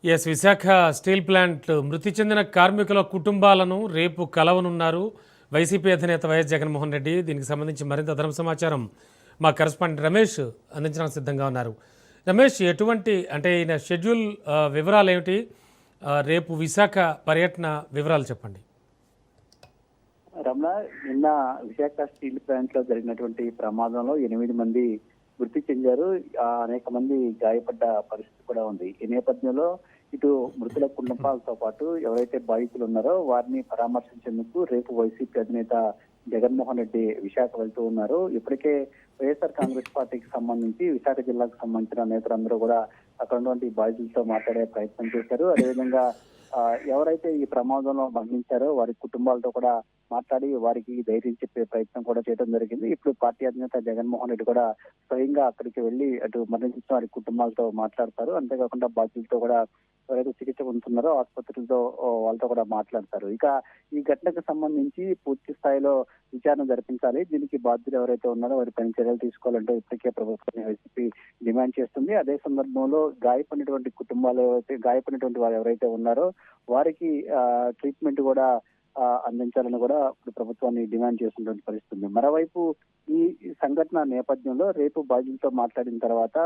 Visakha steel plant మృతి చెందిన కార్మికుల కుటుంబాలను రేపు కలవనున్నారు వైసీపీ అధినేత వైఎస్ జగన్మోహన్ రెడ్డి. దీనికి సంబంధించి మరింత అదనపు సమాచారం మా కరెస్పాండెంట్ రమేష్ అందించడానికి సిద్ధంగా ఉన్నారు. రమేష్, ఎటువంటి అంటే ఈయన షెడ్యూల్ వివరాలు ఏమిటి? రేపు విశాఖ పర్యటన వివరాలు చెప్పండి. రమణ, నిన్న విశాఖ స్టీల్ ప్లాంట్ లో జరిగినటువంటి ప్రమాదంలో 8 మంది మృతి చెందారు. అనేక మంది గాయపడ్డ పరిస్థితి కూడా ఉంది. ఈ నేపథ్యంలో ఇటు మృతుల కుటుంబాలతో పాటు ఎవరైతే బాధితులు ఉన్నారో వారిని పరామర్శించేందుకు రేపు వైసీపీ అధినేత జగన్మోహన్ రెడ్డి విశాఖ వెళ్తూ ఉన్నారు. ఇప్పటికే వైఎస్ఆర్ కాంగ్రెస్ పార్టీకి సంబంధించి విశాఖ జిల్లాకు సంబంధించిన నేతలందరూ కూడా అక్కడ ఉన్నటువంటి బాధితులతో మాట్లాడే ప్రయత్నం చేశారు. అదేవిధంగా ఎవరైతే ఈ ప్రమాదంలో మరణించారో వారి కుటుంబాలతో కూడా మాట్లాడి వారికి ధైర్యం చెప్పే ప్రయత్నం కూడా చేయడం జరిగింది. ఇప్పుడు పార్టీ అధినేత జగన్మోహన్ రెడ్డి కూడా స్వయంగా అక్కడికి వెళ్లి అటు మరణించిన వారి కుటుంబాలతో మాట్లాడతారు. అంతేకాకుండా బాధ్యులతో కూడా ఎవరైతే చికిత్స పొందుతున్నారో ఆసుపత్రులతో వాళ్ళతో కూడా మాట్లాడతారు. ఇక ఈ ఘటనకు సంబంధించి పూర్తి స్థాయిలో విచారణ జరిపించాలి. దీనికి బాధ్యులు ఎవరైతే ఉన్నారో వారి పైన చర్యలు తీసుకోవాలంటే ఇప్పటికే ప్రభుత్వం వైసీపీ డిమాండ్ చేస్తుంది. అదే సందర్భంలో గాయపడినటువంటి కుటుంబాలు గాయపడినటువంటి వారు ఎవరైతే ఉన్నారో వారికి ట్రీట్మెంట్ కూడా అందించాలని కూడా ఇప్పుడు ప్రభుత్వాన్ని డిమాండ్ చేస్తున్నటువంటి పరిస్థితి. మరోవైపు ఈ సంఘటన నేపథ్యంలో రేపు బాధితులతో మాట్లాడిన తర్వాత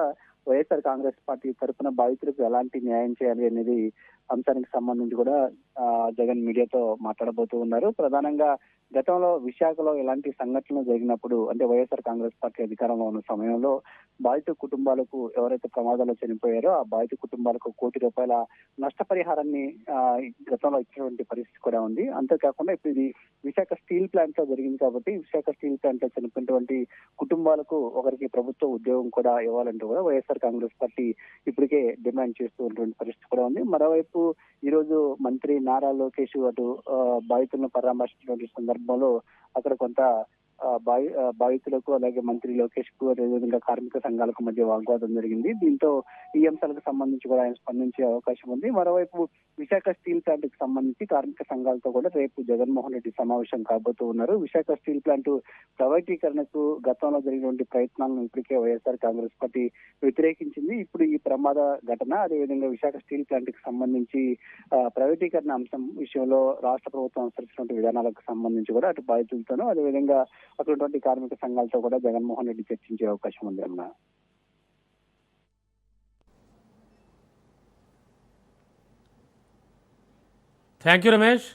వైఎస్ఆర్ కాంగ్రెస్ పార్టీ తరఫున బాధితులకు ఎలాంటి న్యాయం చేయాలి అనేది అంశానికి సంబంధించి కూడా జగన్ మీడియాతో మాట్లాడబోతూ ఉన్నారు. ప్రధానంగా గతంలో విశాఖలో ఇలాంటి సంఘటనలు జరిగినప్పుడు అంటే వైఎస్ఆర్ కాంగ్రెస్ పార్టీ అధికారంలో ఉన్న సమయంలో బాధిత కుటుంబాలకు ఎవరైతే ప్రమాదాల్లో చనిపోయారో ఆ బాధిత కుటుంబాలకు ₹1 కోటి నష్టపరిహారాన్ని గతంలో ఇచ్చినటువంటి పరిస్థితి కూడా ఉంది. అంతేకాకుండా ఇప్పుడు ఇది విశాఖ స్టీల్ ప్లాంట్ లో జరిగింది కాబట్టి విశాఖ స్టీల్ ప్లాంట్ లో చనిపోయినటువంటి కుటుంబాలకు ఒకరికి ప్రభుత్వ ఉద్యోగం కూడా ఇవ్వాలంటూ కూడా వైఎస్ఆర్ కాంగ్రెస్ పార్టీ ఇప్పటికే డిమాండ్ చేస్తూ ఉన్నటువంటి పరిస్థితి కూడా ఉంది. మరోవైపు ఈ రోజు మంత్రి నారా లోకేష్ అటు బాధితులను పరామర్శించినటువంటి సందర్భంలో అక్కడ కొంత బాధితులకు అలాగే మంత్రి లోకేష్ కు అదేవిధంగా కార్మిక సంఘాలకు మధ్య వాగ్వాదం జరిగింది. దీంతో ఈ అంశాలకు సంబంధించి కూడా ఆయన స్పందించే అవకాశం ఉంది. మరోవైపు విశాఖ స్టీల్ ప్లాంట్ కి సంబంధించి కార్మిక సంఘాలతో కూడా రేపు జగన్మోహన్ రెడ్డి సమావేశం కాబోతూ ఉన్నారు. విశాఖ స్టీల్ ప్లాంట్ ప్రైవేటీకరణకు గతంలో జరిగినటువంటి ప్రయత్నాలను ఇప్పటికే వైఎస్ఆర్ కాంగ్రెస్ పార్టీ వ్యతిరేకించింది. ఇప్పుడు ఈ ప్రమాద ఘటన అదేవిధంగా విశాఖ స్టీల్ ప్లాంట్ కి సంబంధించి ప్రైవేటీకరణ అంశం విషయంలో రాష్ట్ర ప్రభుత్వం అనుసరిస్తున్న విధానాలకు సంబంధించి కూడా అటు బాధితులతోనూ అదేవిధంగా అటువంటి కార్మిక సంఘాలతో కూడా జగన్మోహన్ రెడ్డి చర్చించే అవకాశం ఉంది అన్న. Thank you Ramesh.